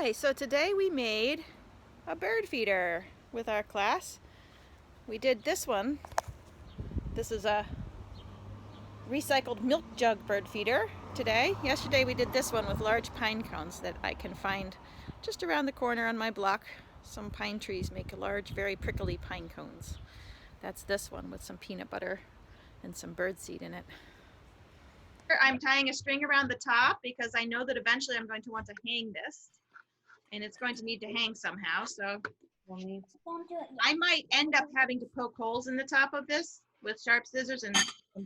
Hi, so today we made a bird feeder with our class. We did this one. This is a recycled milk jug bird feeder today. Yesterday we did this one with large pine cones that I can find just around the corner on my block. Some pine trees make large, very prickly pine cones. That's this one with some peanut butter and some bird seed in it. I'm tying a string around the top because I know that eventually I'm going to want to hang this. And it's going to need to hang somehow, so Don't do it yet. I might end up having to poke holes in the top of this with sharp scissors, and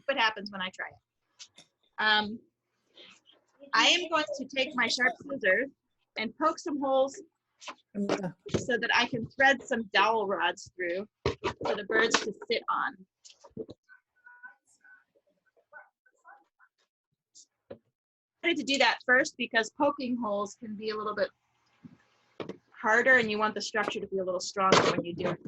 what happens when I try it. I am going to take my sharp scissors and poke some holes so that I can thread some dowel rods through for the birds to sit on. I wanted to do that first because poking holes can be a little bit harder and you want the structure to be a little stronger when you do it.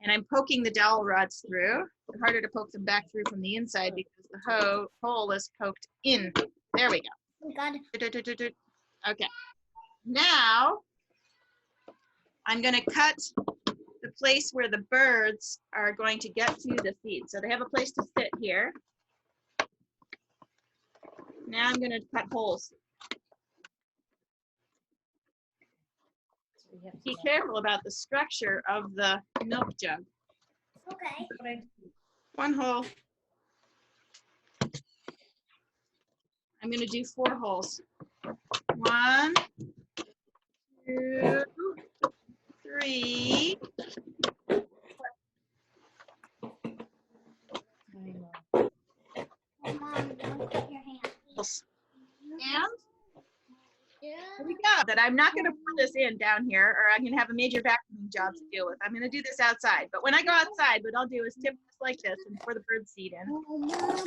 And I'm poking the dowel rods through. It's harder to poke them back through from the inside because the hole is poked in. There we go. We got it. Okay. Now I'm going to cut the place where the birds are going to get to the feed. So they have a place to sit here. Now I'm going to cut holes. Be careful about the structure of the milk jug. Okay. One hole. I'm going to do 4 holes. 1, 2, 3. Mom, don't cut your hand. And here we go. That I'm not going to pour this in down here, or I'm going to have a major vacuuming job to deal with. I'm going to do this outside. But when I go outside, what I'll do is tip this like this and pour the bird seed in. Oh, Mom.